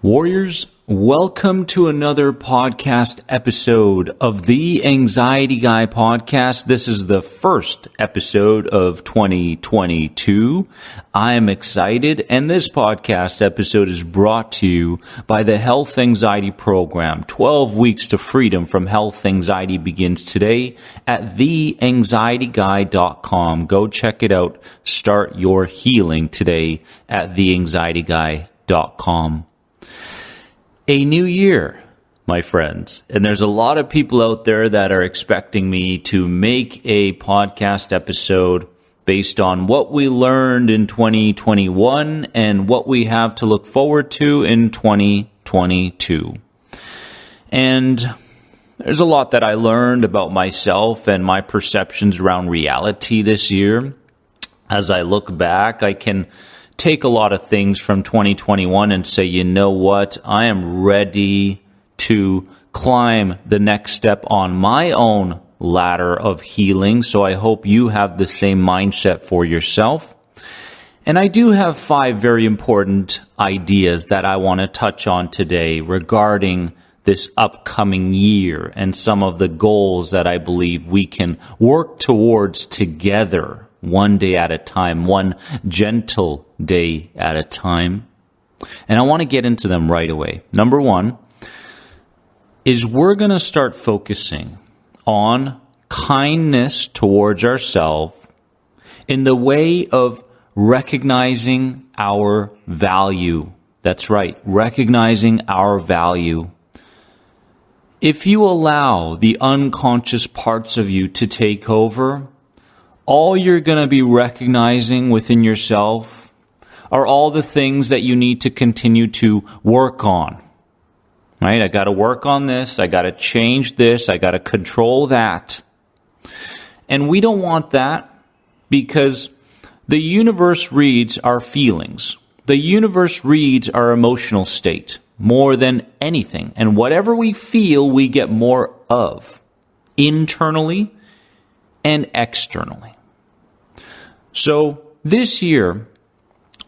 Warriors, welcome to another podcast episode of the Anxiety Guy podcast. This is the first episode of 2022. I am excited, and this podcast episode is brought to you by the Health Anxiety Program. 12 Weeks to Freedom from Health Anxiety begins today at theanxietyguy.com. Go check it out. Start your healing today at theanxietyguy.com. A new year, my friends. And there's a lot of people out there that are expecting me to make a podcast episode based on what we learned in 2021 and what we have to look forward to in 2022. And there's a lot that I learned about myself and my perceptions around reality this year. As I look back, I can take a lot of things from 2021 and say, you know what, I am ready to climb the next step on my own ladder of healing. So I hope you have the same mindset for yourself. And I do have 5 very important ideas that I want to touch on today regarding this upcoming year and some of the goals that I believe we can work towards together. One day at a time, one gentle day at a time. And I want to get into them right away. Number 1 is we're going to start focusing on kindness towards ourselves in the way of recognizing our value. That's right, recognizing our value. If you allow the unconscious parts of you to take over, all you're going to be recognizing within yourself are all the things that you need to continue to work on. Right? I got to work on this. I got to change this. I got to control that. And we don't want that because the universe reads our feelings. The universe reads our emotional state more than anything. And whatever we feel, we get more of internally and externally. So this year,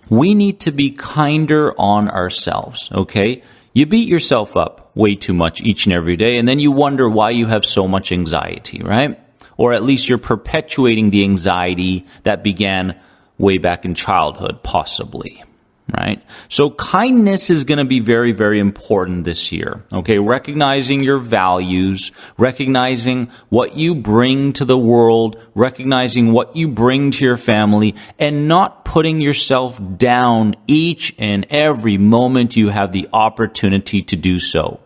we need to be kinder on ourselves, okay? You beat yourself up way too much each and every day, and then you wonder why you have so much anxiety, right? Or at least you're perpetuating the anxiety that began way back in childhood, possibly. Right? So kindness is going to be very, very important this year. Okay. Recognizing your values, recognizing what you bring to the world, recognizing what you bring to your family, and not putting yourself down each and every moment you have the opportunity to do so.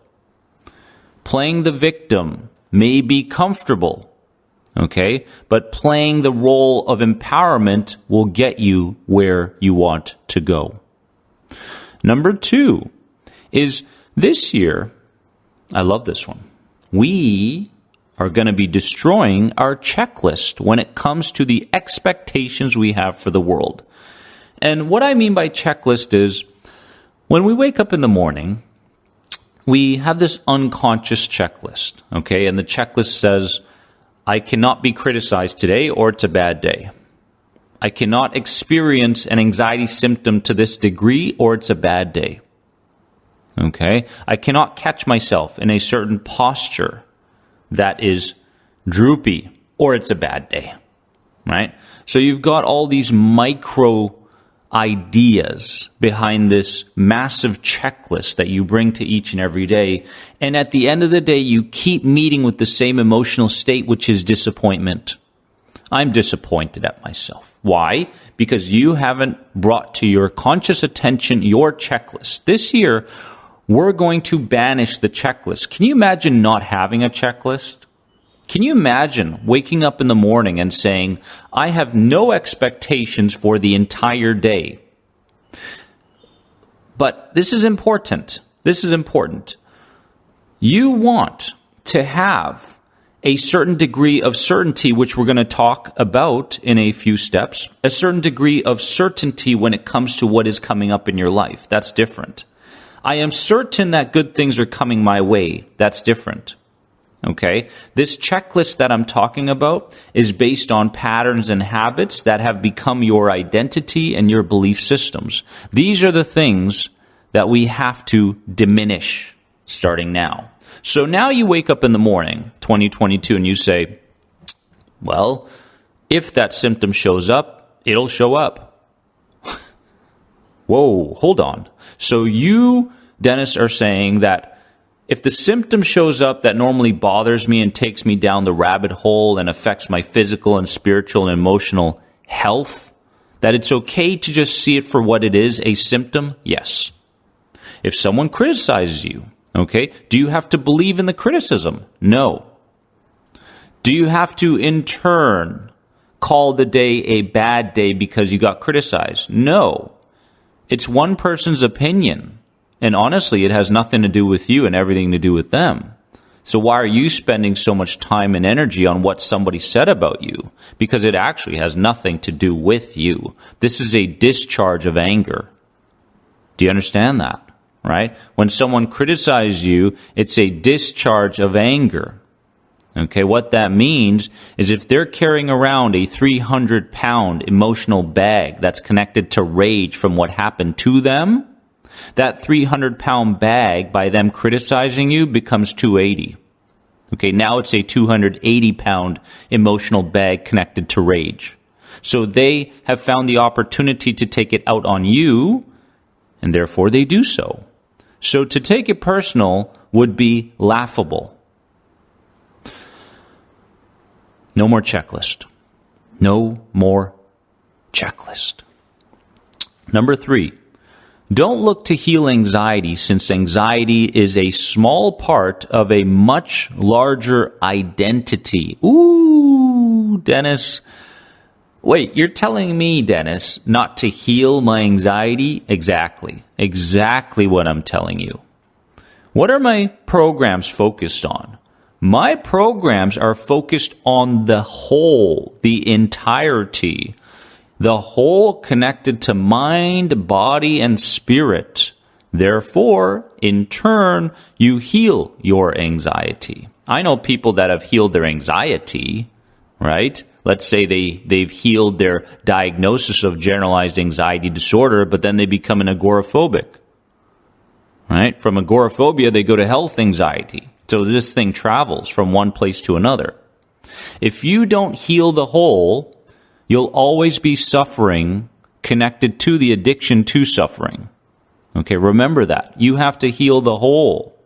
Playing the victim may be comfortable. Okay. But playing the role of empowerment will get you where you want to go. Number 2 is this year, I love this one, we are going to be destroying our checklist when it comes to the expectations we have for the world. And what I mean by checklist is when we wake up in the morning, we have this unconscious checklist, okay? And the checklist says, I cannot be criticized today or it's a bad day. I cannot experience an anxiety symptom to this degree or it's a bad day. Okay? I cannot catch myself in a certain posture that is droopy or it's a bad day. Right? So you've got all these micro ideas behind this massive checklist that you bring to each and every day. And at the end of the day, you keep meeting with the same emotional state, which is disappointment. I'm disappointed at myself. Why? Because you haven't brought to your conscious attention your checklist. This year, we're going to banish the checklist. Can you imagine not having a checklist? Can you imagine waking up in the morning and saying, I have no expectations for the entire day? But this is important. This is important. You want to have a certain degree of certainty, which we're going to talk about in a few steps, a certain degree of certainty when it comes to what is coming up in your life. That's different. I am certain that good things are coming my way. That's different. Okay? This checklist that I'm talking about is based on patterns and habits that have become your identity and your belief systems. These are the things that we have to diminish starting now. So now you wake up in the morning, 2022, and you say, well, if that symptom shows up, it'll show up. Whoa, hold on. So you, Dennis, are saying that if the symptom shows up that normally bothers me and takes me down the rabbit hole and affects my physical and spiritual and emotional health, that it's okay to just see it for what it is, a symptom? Yes. If someone criticizes you, okay, do you have to believe in the criticism? No. Do you have to, in turn, call the day a bad day because you got criticized? No. It's one person's opinion. And honestly, it has nothing to do with you and everything to do with them. So why are you spending so much time and energy on what somebody said about you? Because it actually has nothing to do with you. This is a discharge of anger. Do you understand that? Right? When someone criticizes you, it's a discharge of anger. Okay, what that means is if they're carrying around a 300-pound emotional bag that's connected to rage from what happened to them, that 300-pound bag, by them criticizing you, becomes 280. Okay, now it's a 280-pound emotional bag connected to rage. So they have found the opportunity to take it out on you, and therefore they do so. So to take it personal would be laughable. No more checklist. No more checklist. Number 3, don't look to heal anxiety, since anxiety is a small part of a much larger identity. Ooh, Dennis. Wait, you're telling me, Dennis, not to heal my anxiety? Exactly. Exactly what I'm telling you. What are my programs focused on? My programs are focused on the whole, the entirety, the whole connected to mind, body, and spirit. Therefore, in turn, you heal your anxiety. I know people that have healed their anxiety, right? Let's say they've healed their diagnosis of generalized anxiety disorder, but then they become an agoraphobic, right? From agoraphobia, they go to health anxiety. So this thing travels from one place to another. If you don't heal the whole, you'll always be suffering connected to the addiction to suffering. Okay, remember that. You have to heal the whole.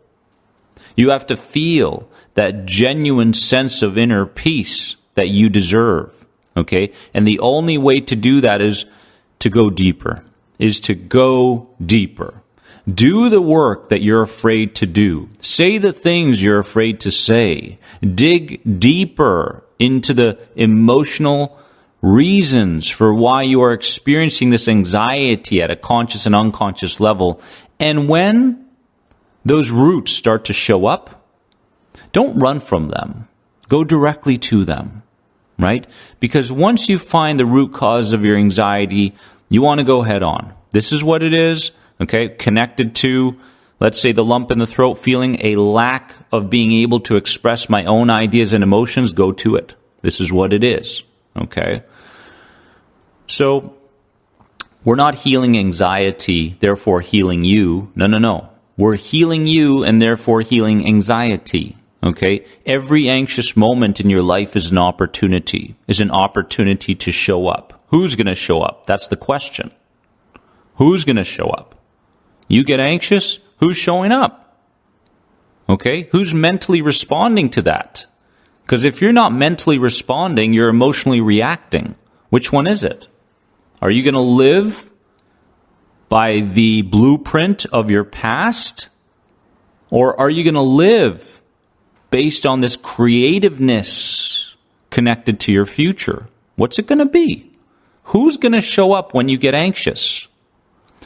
You have to feel that genuine sense of inner peace that you deserve. Okay? And the only way to do that is to go deeper. Do the work that you're afraid to do. Say the things you're afraid to say. Dig deeper into the emotional reasons for why you are experiencing this anxiety at a conscious and unconscious level. And when those roots start to show up, don't run from them. Go directly to them, right? Because once you find the root cause of your anxiety, you want to go head on. This is what it is, okay? Connected to, let's say, the lump in the throat, feeling a lack of being able to express my own ideas and emotions, go to it. This is what it is, okay? So, we're not healing anxiety, therefore healing you. No. We're healing you and therefore healing anxiety. Okay? Every anxious moment in your life is an opportunity to show up. Who's going to show up? That's the question. Who's going to show up? You get anxious? Who's showing up? Okay? Who's mentally responding to that? Because if you're not mentally responding, you're emotionally reacting. Which one is it? Are you going to live by the blueprint of your past? Or are you going to live based on this creativeness connected to your future? What's it going to be? Who's going to show up when you get anxious?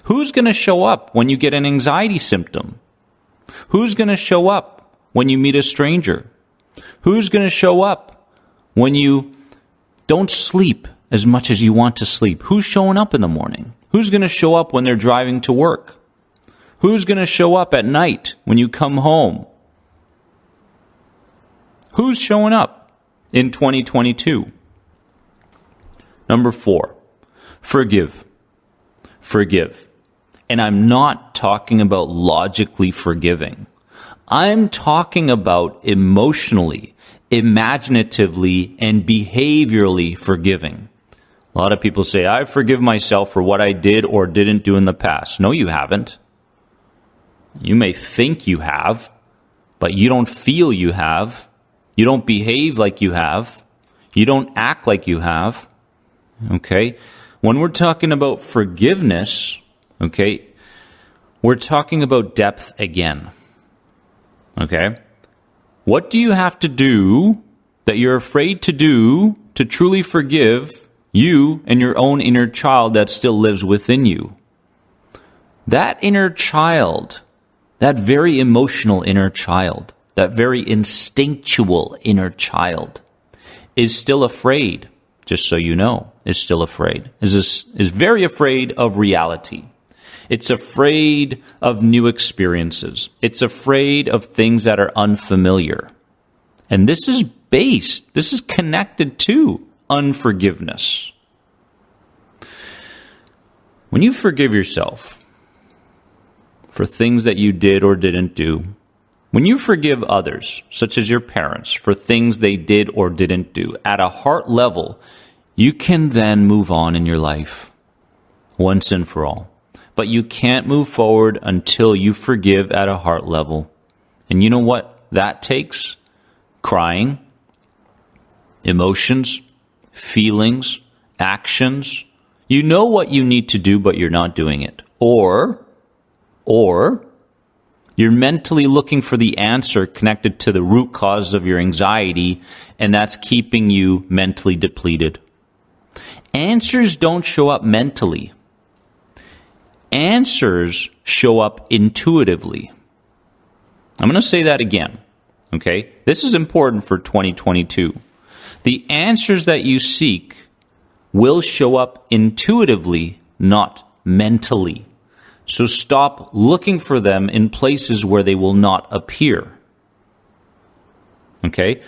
Who's going to show up when you get an anxiety symptom? Who's going to show up when you meet a stranger? Who's going to show up when you don't sleep as much as you want to sleep? Who's showing up in the morning? Who's going to show up when they're driving to work? Who's going to show up at night when you come home? Who's showing up in 2022? Number 4, forgive. Forgive. And I'm not talking about logically forgiving. I'm talking about emotionally, imaginatively, and behaviorally forgiving. A lot of people say, I forgive myself for what I did or didn't do in the past. No, you haven't. You may think you have, but you don't feel you have. You don't behave like you have. You don't act like you have. Okay? When we're talking about forgiveness, okay, we're talking about depth again. Okay? What do you have to do that you're afraid to do to truly forgive you and your own inner child that still lives within you? That inner child, that very emotional inner child, that very instinctual inner child is still afraid, just so you know, is still afraid, is very afraid of reality. It's afraid of new experiences. It's afraid of things that are unfamiliar. And this is connected to unforgiveness. When you forgive yourself for things that you did or didn't do, when you forgive others, such as your parents, for things they did or didn't do, at a heart level, you can then move on in your life once and for all. But you can't move forward until you forgive at a heart level. And you know what that takes? Crying, emotions, feelings, actions. You know what you need to do, but you're not doing it. Or you're mentally looking for the answer connected to the root cause of your anxiety, and that's keeping you mentally depleted. Answers don't show up mentally. Answers show up intuitively. I'm going to say that again, okay? This is important for 2022. The answers that you seek will show up intuitively, not mentally. So stop looking for them in places where they will not appear. Okay?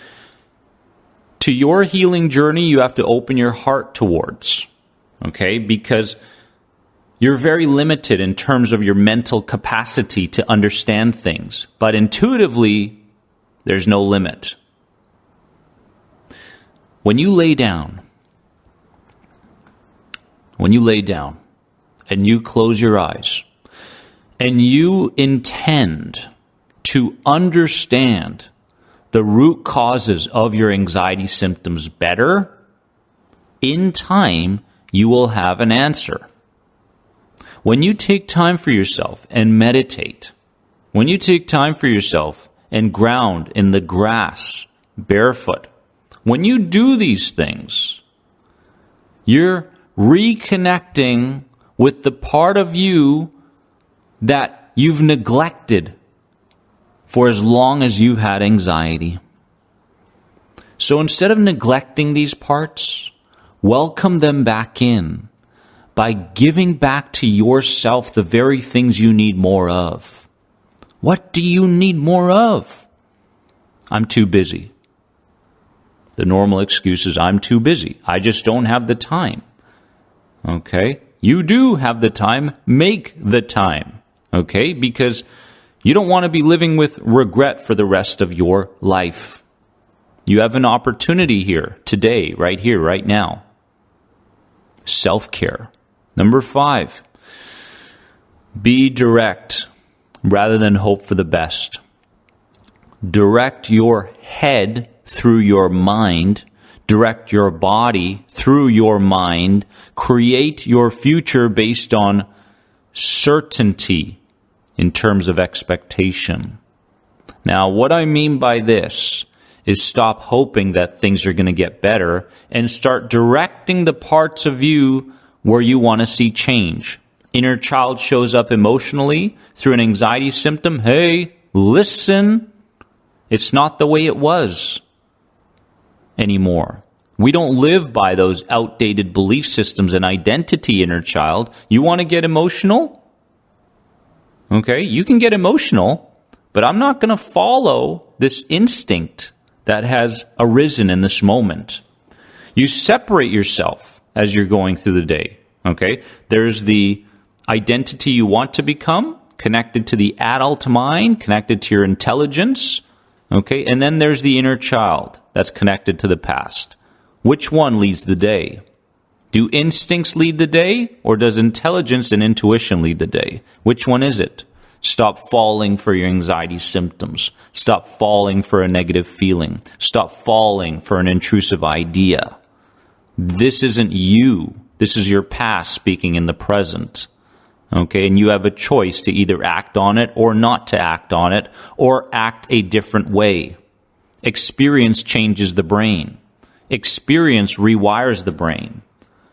To your healing journey, you have to open your heart towards. Okay? Because you're very limited in terms of your mental capacity to understand things. But intuitively, there's no limit. When you lay down and you close your eyes and you intend to understand the root causes of your anxiety symptoms better, in time, you will have an answer. When you take time for yourself and meditate, when you take time for yourself and ground in the grass, barefoot, when you do these things, you're reconnecting with the part of you that you've neglected for as long as you've had anxiety. So instead of neglecting these parts, welcome them back in by giving back to yourself the very things you need more of. What do you need more of? I'm too busy. The normal excuse is I'm too busy. I just don't have the time. Okay? You do have the time. Make the time. Okay? Because you don't want to be living with regret for the rest of your life. You have an opportunity here, today, right here, right now. Self-care. Number 5. Be direct rather than hope for the best. Direct your head through your mind. Direct your body through your mind. Create your future based on certainty in terms of expectation. Now, what I mean by this is stop hoping that things are going to get better and start directing the parts of you where you want to see change. Inner child shows up emotionally through an anxiety symptom. Hey, listen, it's not the way it was anymore. We don't live by those outdated belief systems and identity, inner child. You want to get emotional? Okay, you can get emotional, but I'm not going to follow this instinct that has arisen in this moment. You separate yourself as you're going through the day. Okay, there's the identity you want to become, connected to the adult mind, connected to your intelligence. Okay, and then there's the inner child that's connected to the past. Which one leads the day? Do instincts lead the day, or does intelligence and intuition lead the day? Which one is it? Stop falling for your anxiety symptoms. Stop falling for a negative feeling. Stop falling for an intrusive idea. This isn't you. This is your past speaking in the present. Okay, and you have a choice to either act on it or not to act on it, or act a different way. Experience changes the brain. Experience rewires the brain.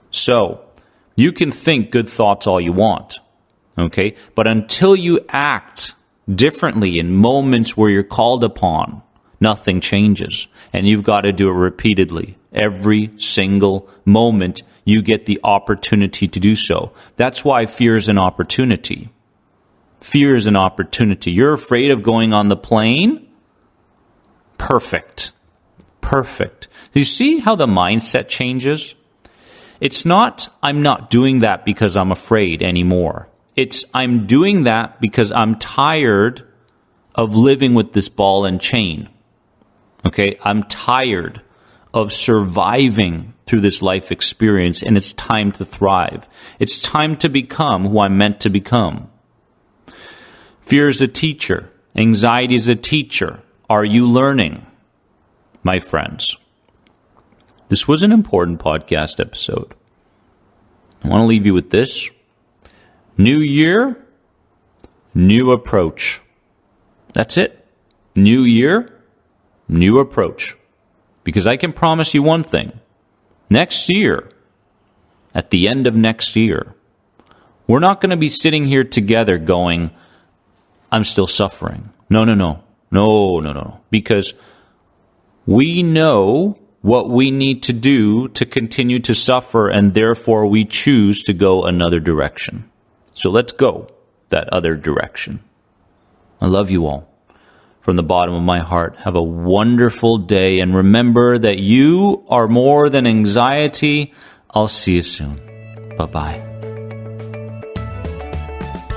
So, you can think good thoughts all you want, okay? But until you act differently in moments where you're called upon, nothing changes. And you've got to do it repeatedly. Every single moment you get the opportunity to do so. That's why fear is an opportunity. Fear is an opportunity. You're afraid of going on the plane? Perfect. Perfect. You see how the mindset changes? It's not, I'm not doing that because I'm afraid anymore. It's, I'm doing that because I'm tired of living with this ball and chain. Okay? I'm tired of surviving through this life experience, and it's time to thrive. It's time to become who I'm meant to become. Fear is a teacher. Anxiety is a teacher. Are you learning, my friends? This was an important podcast episode. I want to leave you with this. New year, new approach. That's it. New year, new approach. Because I can promise you one thing. Next year, at the end of next year, we're not going to be sitting here together going, I'm still suffering. No. Because we know what we need to do to continue to suffer, and therefore we choose to go another direction. So let's go that other direction. I love you all. From the bottom of my heart, have a wonderful day, and remember that you are more than anxiety. I'll see you soon. Bye-bye.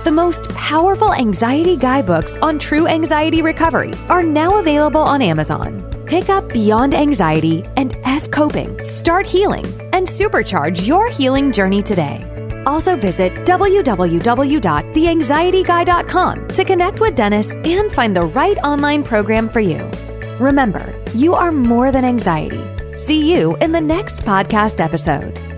The most powerful anxiety guidebooks on true anxiety recovery are now available on Amazon. Pick up Beyond Anxiety and F Coping, Start Healing, and supercharge your healing journey today. Also visit www.theanxietyguy.com to connect with Dennis and find the right online program for you. Remember, you are more than anxiety. See you in the next podcast episode.